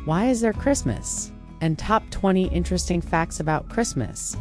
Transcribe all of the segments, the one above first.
Why is there Christmas? And top 20 interesting facts about Christmas.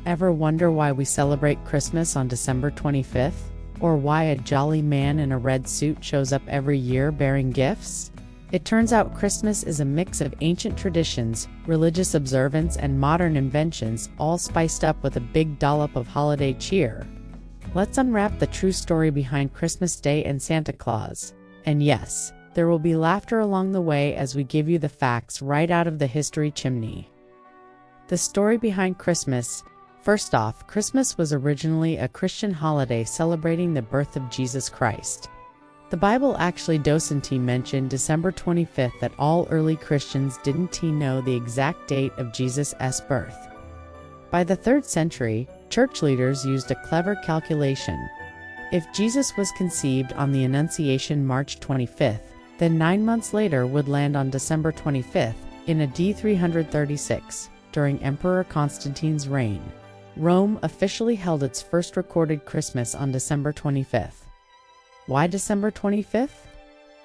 Ever wonder why we celebrate Christmas on December 25th? Or why a jolly man in a red suit shows up every year bearing gifts? It turns out Christmas is a mix of ancient traditions, religious observance, and modern inventions, all spiced up with a big dollop of holiday cheer. Let's unwrap the true story behind Christmas Day and Santa Claus. And yes, there will be laughter along the way as we give you the facts right out of the history chimney. The story behind Christmas. First off, Christmas was originally a Christian holiday celebrating the birth of Jesus Christ. The Bible actually doesn't mention December 25th that all early Christians didn't know the exact date of Jesus' birth. By the 3rd century, church leaders used a clever calculation. If Jesus was conceived on the Annunciation March 25th, then 9 months later would land on December 25th, in AD 336, during Emperor Constantine's reign. Rome officially held its first recorded Christmas on December 25th. Why December 25th?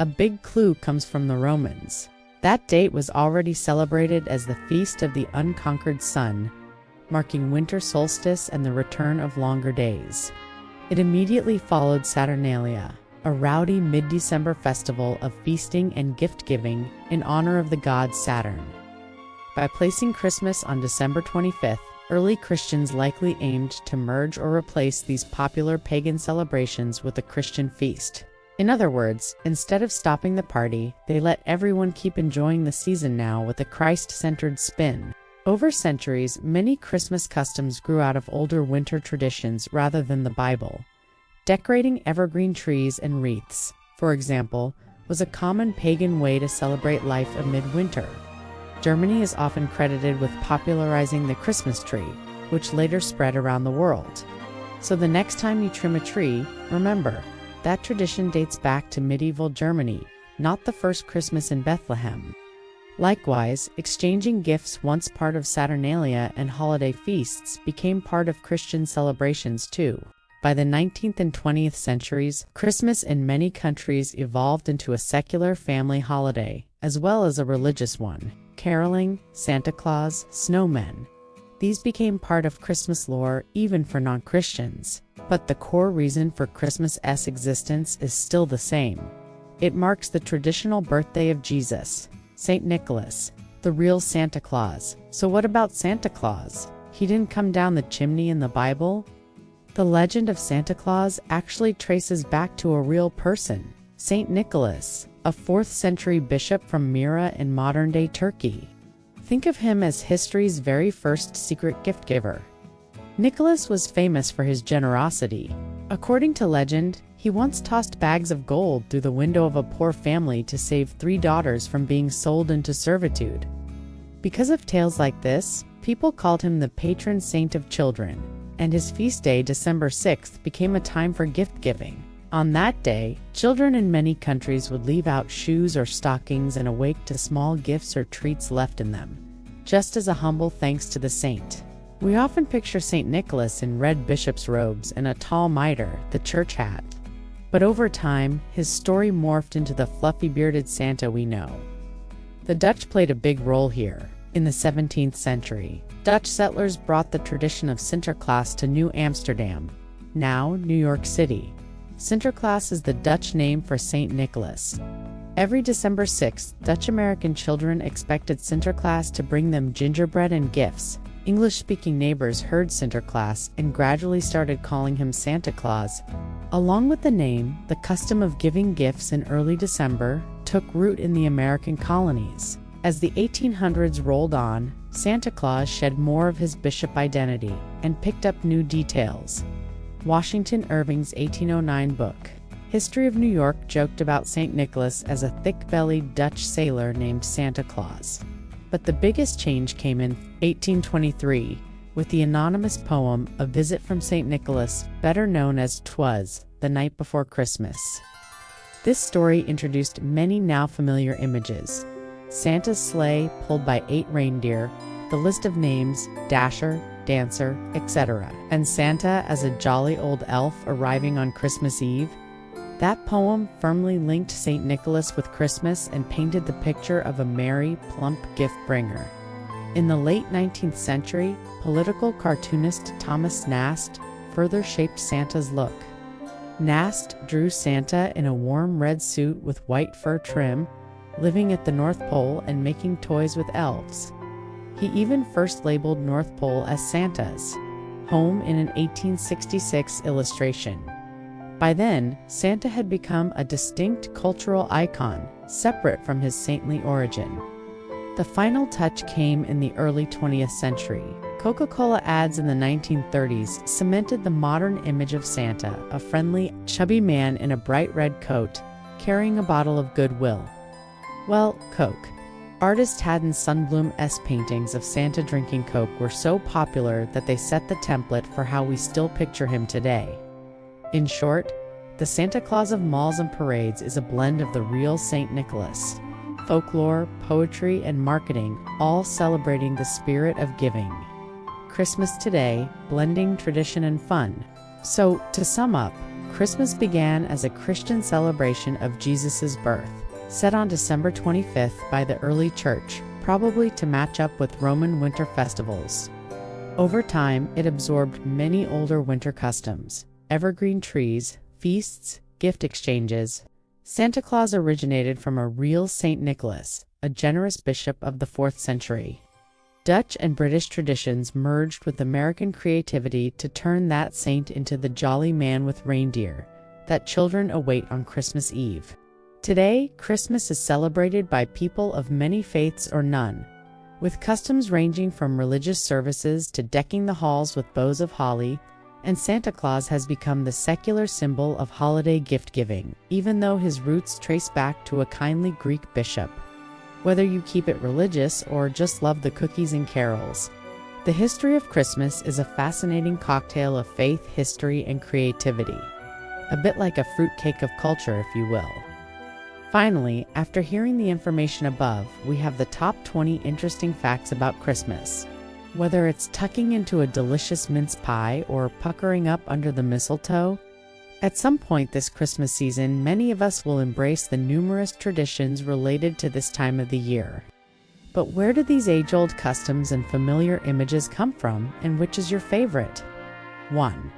A big clue comes from the Romans. That date was already celebrated as the Feast of the Unconquered Sun, marking winter solstice and the return of longer days. It immediately followed Saturnalia, a rowdy mid-December festival of feasting and gift-giving in honor of the god Saturn. By placing Christmas on December 25th, early Christians likely aimed to merge or replace these popular pagan celebrations with a Christian feast. In other words, instead of stopping the party, they let everyone keep enjoying the season now with a Christ-centered spin. Over centuries, many Christmas customs grew out of older winter traditions rather than the Bible. Decorating evergreen trees and wreaths, for example, was a common pagan way to celebrate life amid winter. Germany is often credited with popularizing the Christmas tree, which later spread around the world. So the next time you trim a tree, remember, that tradition dates back to medieval Germany, not the first Christmas in Bethlehem. Likewise, exchanging gifts, once part of Saturnalia and holiday feasts, became part of Christian celebrations too. By the 19th and 20th centuries, Christmas in many countries evolved into a secular family holiday, as well as a religious one. Caroling, Santa Claus, snowmen. These became part of Christmas lore even for non-Christians. But the core reason for Christmas's existence is still the same. It marks the traditional birthday of Jesus, St. Nicholas, the real Santa Claus. So what about Santa Claus? He didn't come down the chimney in the Bible? The legend of Santa Claus actually traces back to a real person, St. Nicholas, a 4th century bishop from Myra in modern-day Turkey. Think of him as history's very first secret gift giver. Nicholas was famous for his generosity. According to legend, he once tossed bags of gold through the window of a poor family to save 3 daughters from being sold into servitude. Because of tales like this, people called him the patron saint of children, and his feast day, December 6th, became a time for gift-giving. On that day, children in many countries would leave out shoes or stockings and awake to small gifts or treats left in them, just as a humble thanks to the saint. We often picture St. Nicholas in red bishop's robes and a tall mitre, the church hat. But over time, his story morphed into the fluffy bearded Santa we know. The Dutch played a big role here. In the 17th century, Dutch settlers brought the tradition of Sinterklaas to New Amsterdam, now New York City. Sinterklaas is the Dutch name for St. Nicholas. Every December 6th, Dutch-American children expected Sinterklaas to bring them gingerbread and gifts. English-speaking neighbors heard Sinterklaas and gradually started calling him Santa Claus. Along with the name, the custom of giving gifts in early December took root in the American colonies. As the 1800s rolled on, Santa Claus shed more of his bishop identity and picked up new details. Washington Irving's 1809 book, History of New York, joked about St. Nicholas as a thick-bellied Dutch sailor named Santa Claus. But the biggest change came in 1823, with the anonymous poem A Visit from St. Nicholas, better known as 'Twas the Night Before Christmas. This story introduced many now familiar images. Santa's sleigh pulled by 8 reindeer, the list of names, Dasher, Dancer, etc., and Santa as a jolly old elf arriving on Christmas Eve. That poem firmly linked St. Nicholas with Christmas and painted the picture of a merry, plump gift bringer. In the late 19th century, political cartoonist Thomas Nast further shaped Santa's look. Nast drew Santa in a warm red suit with white fur trim, living at the North Pole and making toys with elves. He even first labeled North Pole as Santa's home in an 1866 illustration. By then, Santa had become a distinct cultural icon, separate from his saintly origin. The final touch came in the early 20th century. Coca-Cola ads in the 1930s cemented the modern image of Santa, a friendly, chubby man in a bright red coat, carrying a bottle of goodwill. Well, Coke. Artist Haddon Sundblom's paintings of Santa drinking Coke were so popular that they set the template for how we still picture him today. In short, the Santa Claus of malls and parades is a blend of the real St. Nicholas, folklore, poetry, and marketing, all celebrating the spirit of giving. Christmas today, blending tradition and fun. So, to sum up, Christmas began as a Christian celebration of Jesus' birth, set on December 25th by the early church, probably to match up with Roman winter festivals. Over time, it absorbed many older winter customs: evergreen trees, feasts, gift exchanges. Santa Claus originated from a real St. Nicholas, a generous bishop of the 4th century. Dutch and British traditions merged with American creativity to turn that saint into the jolly man with reindeer that children await on Christmas Eve. Today, Christmas is celebrated by people of many faiths or none, with customs ranging from religious services to decking the halls with boughs of holly, and Santa Claus has become the secular symbol of holiday gift-giving, even though his roots trace back to a kindly Greek bishop. Whether you keep it religious or just love the cookies and carols, the history of Christmas is a fascinating cocktail of faith, history, and creativity. A bit like a fruitcake of culture, if you will. Finally, after hearing the information above, we have the top 20 interesting facts about Christmas. Whether it's tucking into a delicious mince pie or puckering up under the mistletoe, at some point this Christmas season, many of us will embrace the numerous traditions related to this time of the year. But where do these age-old customs and familiar images come from, and which is your favorite? 1.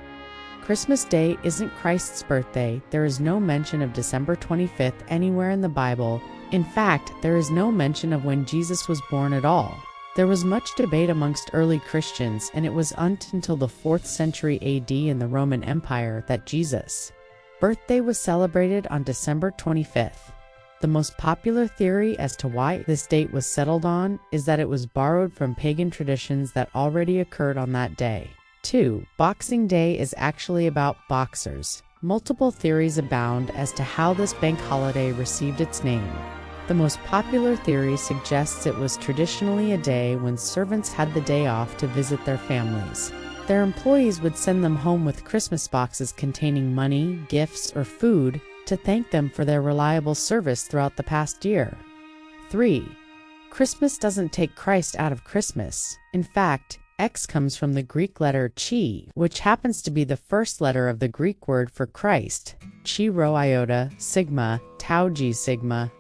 Christmas Day isn't Christ's birthday. There is no mention of December 25th anywhere in the Bible. In fact, there is no mention of when Jesus was born at all. There was much debate amongst early Christians, and it was until the 4th century AD in the Roman Empire that Jesus' birthday was celebrated on December 25th. The most popular theory as to why this date was settled on is that it was borrowed from pagan traditions that already occurred on that day. 2. Boxing Day is actually about boxers. Multiple theories abound as to how this bank holiday received its name. The most popular theory suggests it was traditionally a day when servants had the day off to visit their families. Their employees would send them home with Christmas boxes containing money, gifts, or food to thank them for their reliable service throughout the past year. 3. Christmas doesn't take Christ out of Christmas. In fact, X comes from the Greek letter chi, which happens to be the first letter of the Greek word for Christ, chi rho iota, sigma, tau g sigma,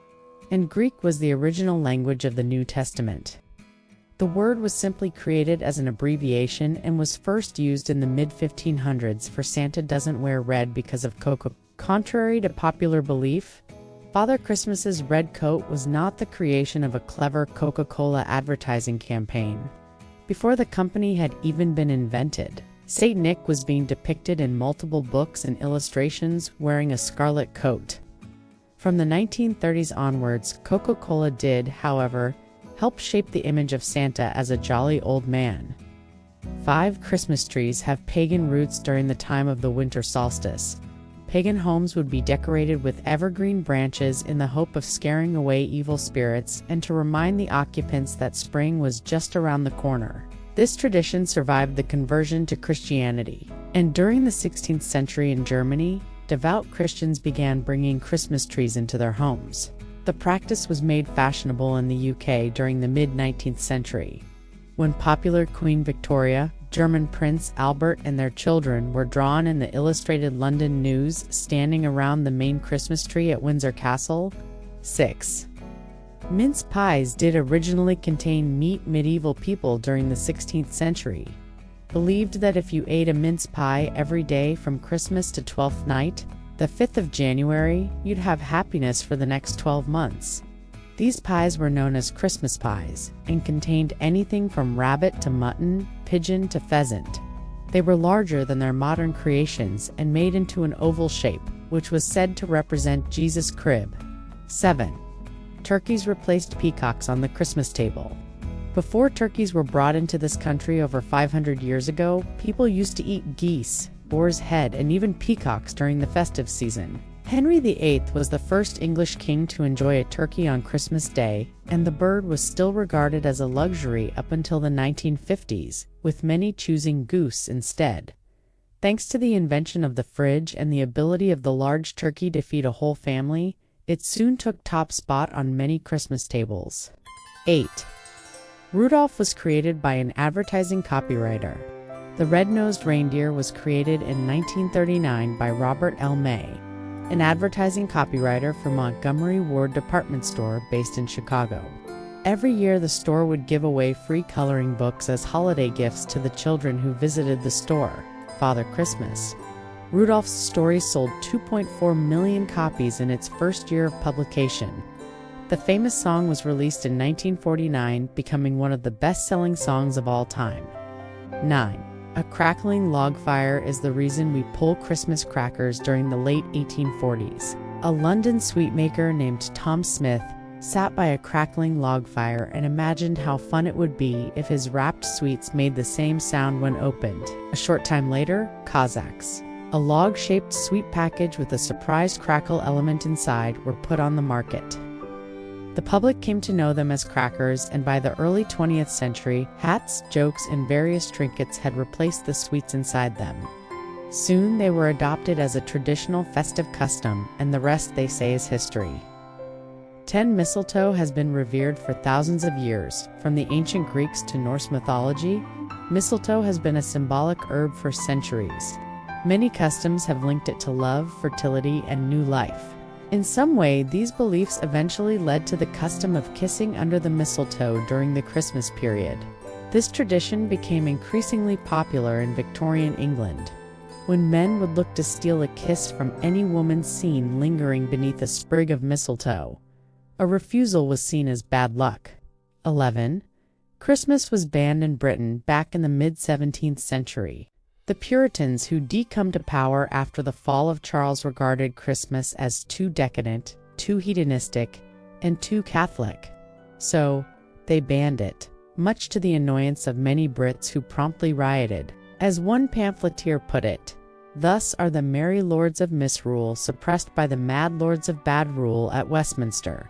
and Greek was the original language of the New Testament. The word was simply created as an abbreviation and was first used in the mid-1500s for Santa doesn't wear red because of Coca. Contrary to popular belief, Father Christmas's red coat was not the creation of a clever Coca-Cola advertising campaign. Before the company had even been invented, Saint Nick was being depicted in multiple books and illustrations wearing a scarlet coat. From the 1930s onwards, Coca-Cola did, however, help shape the image of Santa as a jolly old man. 5. Christmas trees have pagan roots. During the time of the winter solstice, pagan homes would be decorated with evergreen branches in the hope of scaring away evil spirits and to remind the occupants that spring was just around the corner. This tradition survived the conversion to Christianity, and during the 16th century in Germany, devout Christians began bringing Christmas trees into their homes. The practice was made fashionable in the UK during the mid-19th century, when popular Queen Victoria, German Prince Albert and their children were drawn in the Illustrated London News standing around the main Christmas tree at Windsor Castle. 6. Mince pies did originally contain meat. Medieval people during the 16th century believed that if you ate a mince pie every day from Christmas to Twelfth Night, the 5th of January, you'd have happiness for the next 12 months. These pies were known as Christmas pies and contained anything from rabbit to mutton, pigeon to pheasant. They were larger than their modern creations and made into an oval shape, which was said to represent Jesus' crib. 7. Turkeys replaced peacocks on the Christmas table. Before turkeys were brought into this country over 500 years ago, people used to eat geese, boar's head, and even peacocks during the festive season. Henry VIII was the first English king to enjoy a turkey on Christmas Day, and the bird was still regarded as a luxury up until the 1950s, with many choosing goose instead. Thanks to the invention of the fridge and the ability of the large turkey to feed a whole family, it soon took top spot on many Christmas tables. 8. Rudolph was created by an advertising copywriter. The red-nosed reindeer was created in 1939 by Robert L. May, an advertising copywriter for Montgomery Ward department store based in Chicago. Every year the store would give away free coloring books as holiday gifts to the children who visited the store. Father Christmas. Rudolph's story sold 2.4 million copies in its first year of publication. The famous song was released in 1949, becoming one of the best-selling songs of all time. 9. A crackling log fire is the reason we pull Christmas crackers during the late 1840s. A London sweetmaker named Tom Smith sat by a crackling log fire and imagined how fun it would be if his wrapped sweets made the same sound when opened. A short time later, Cossacks, a log-shaped sweet package with a surprise crackle element inside, were put on the market. The public came to know them as crackers, and by the early 20th century, hats, jokes, and various trinkets had replaced the sweets inside them. Soon they were adopted as a traditional festive custom, and the rest, they say, is history. 10. Mistletoe has been revered for thousands of years. From the ancient Greeks to Norse mythology, mistletoe has been a symbolic herb for centuries. Many customs have linked it to love, fertility, and new life. In some way, these beliefs eventually led to the custom of kissing under the mistletoe during the Christmas period. This tradition became increasingly popular in Victorian England, when men would look to steal a kiss from any woman seen lingering beneath a sprig of mistletoe. A refusal was seen as bad luck. 11. Christmas was banned in Britain back in the mid-17th century. The Puritans, who decame to power after the fall of Charles, regarded Christmas as too decadent, too hedonistic, and too Catholic. So, they banned it, much to the annoyance of many Brits who promptly rioted. As one pamphleteer put it, "Thus are the merry lords of misrule suppressed by the mad lords of bad rule at Westminster."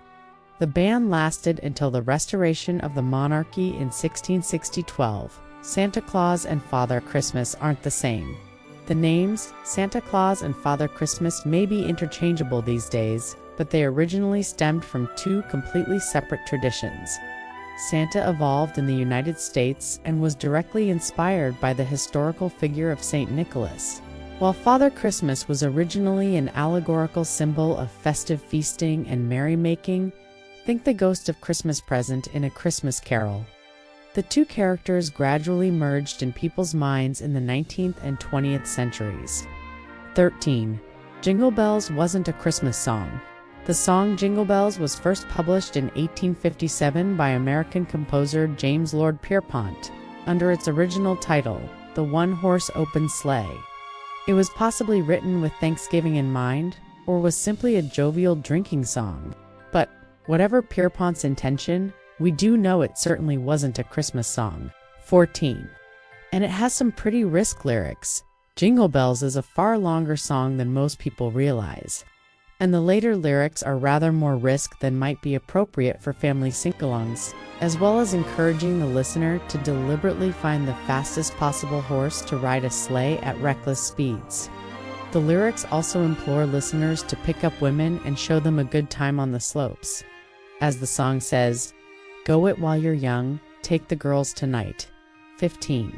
The ban lasted until the restoration of the monarchy in 1660-12. Santa Claus and Father Christmas aren't the same. The names Santa Claus and Father Christmas may be interchangeable these days, but they originally stemmed from two completely separate traditions. Santa evolved in the United States and was directly inspired by the historical figure of St. Nicholas, while Father Christmas was originally an allegorical symbol of festive feasting and merrymaking. Think the Ghost of Christmas Present in A Christmas Carol. The two characters gradually merged in people's minds in the 19th and 20th centuries. 13. Jingle Bells wasn't a Christmas song. The song Jingle Bells was first published in 1857 by American composer James Lord Pierpont, under its original title, The One-Horse Open Sleigh. It was possibly written with Thanksgiving in mind, or was simply a jovial drinking song. But, whatever Pierpont's intention, we do know it certainly wasn't a Christmas song. 14. And it has some pretty risk lyrics. Jingle Bells is a far longer song than most people realize, and the later lyrics are rather more risk than might be appropriate for family sing-alongs, as well as encouraging the listener to deliberately find the fastest possible horse to ride a sleigh at reckless speeds. The lyrics also implore listeners to pick up women and show them a good time on the slopes. As the song says, "Go it while you're young, take the girls tonight." 15.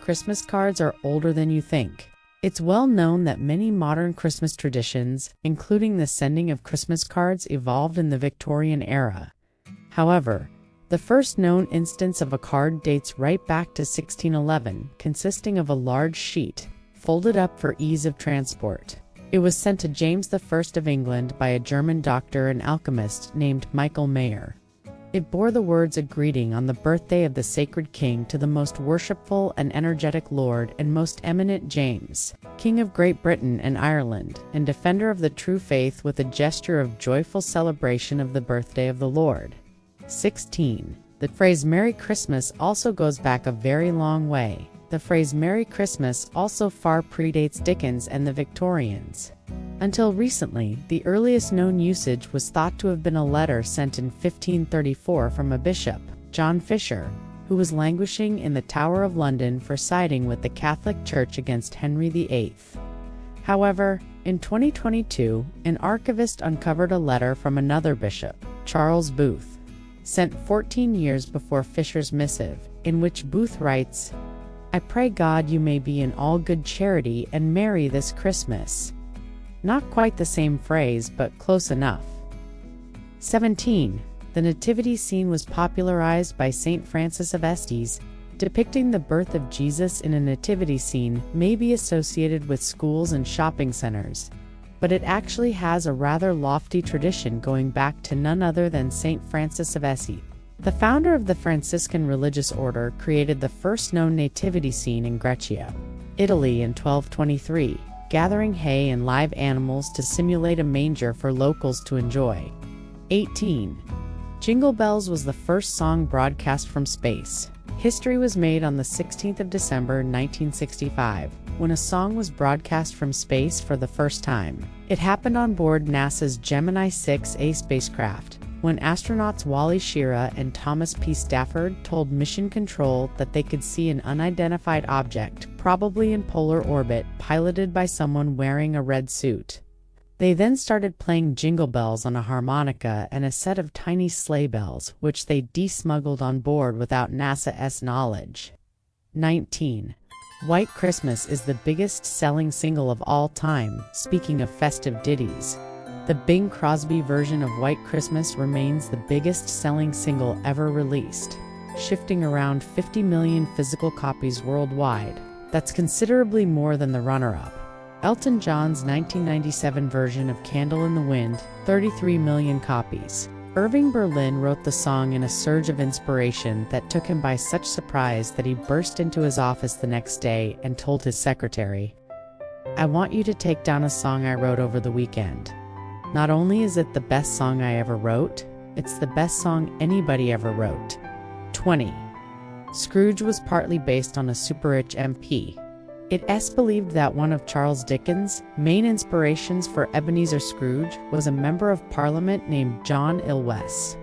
Christmas cards are older than you think. It's well known that many modern Christmas traditions, including the sending of Christmas cards, evolved in the Victorian era. However, the first known instance of a card dates right back to 1611, consisting of a large sheet, folded up for ease of transport. It was sent to James I of England by a German doctor and alchemist named Michael Mayer. It bore the words, "A greeting on the birthday of the sacred king to the most worshipful and energetic Lord and most eminent James, King of Great Britain and Ireland, and defender of the true faith, with a gesture of joyful celebration of the birthday of the Lord." 16. The phrase Merry Christmas also goes back a very long way. The phrase Merry Christmas also far predates Dickens and the Victorians. Until recently, the earliest known usage was thought to have been a letter sent in 1534 from a bishop, John Fisher, who was languishing in the Tower of London for siding with the Catholic Church against Henry VIII. However, in 2022, an archivist uncovered a letter from another bishop, Charles Booth, sent 14 years before Fisher's missive, in which Booth writes, "I pray God you may be in all good charity and merry this Christmas." Not quite the same phrase, but close enough. 17. The nativity scene was popularized by Saint Francis of Assisi. Depicting the birth of Jesus in a nativity scene may be associated with schools and shopping centers, but it actually has a rather lofty tradition going back to none other than Saint Francis of Assisi. The founder of the Franciscan religious order created the first known nativity scene in Brescia, Italy in 1223, gathering hay and live animals to simulate a manger for locals to enjoy. 18. Jingle Bells was the first song broadcast from space. History was made on the 16th of December 1965, when a song was broadcast from space for the first time. It happened on board NASA's Gemini 6A spacecraft, when astronauts Wally Schirra and Thomas P. Stafford told Mission Control that they could see an unidentified object, probably in polar orbit, piloted by someone wearing a red suit. They then started playing Jingle Bells on a harmonica and a set of tiny sleigh bells, which they de-smuggled on board without NASA's knowledge. 19. White Christmas is the biggest selling single of all time. Speaking of festive ditties, the Bing Crosby version of White Christmas remains the biggest selling single ever released, shifting around 50 million physical copies worldwide. That's considerably more than the runner-up, Elton John's 1997 version of Candle in the Wind, 33 million copies. Irving Berlin wrote the song in a surge of inspiration that took him by such surprise that he burst into his office the next day and told his secretary, "I want you to take down a song I wrote over the weekend. Not only is it the best song I ever wrote, it's the best song anybody ever wrote." 20. Scrooge was partly based on a super-rich MP. It is believed that one of Charles Dickens' main inspirations for Ebenezer Scrooge was a member of Parliament named John Ilwes.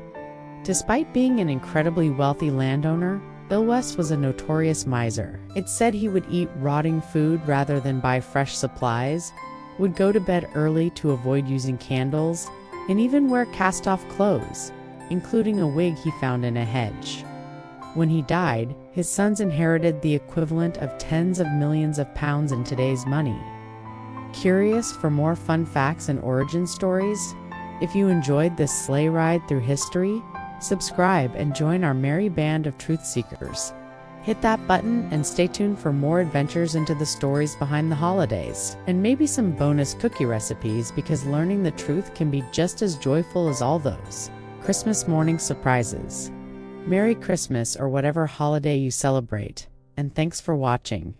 Despite being an incredibly wealthy landowner, Ilwes was a notorious miser. It's said he would eat rotting food rather than buy fresh supplies, would go to bed early to avoid using candles, and even wear cast-off clothes, including a wig he found in a hedge. When he died, his sons inherited the equivalent of tens of millions of pounds in today's money. Curious for more fun facts and origin stories? If you enjoyed this sleigh ride through history, subscribe and join our merry band of truth seekers. Hit that button and stay tuned for more adventures into the stories behind the holidays, and maybe some bonus cookie recipes, because learning the truth can be just as joyful as all those Christmas morning surprises. Merry Christmas or whatever holiday you celebrate, and thanks for watching.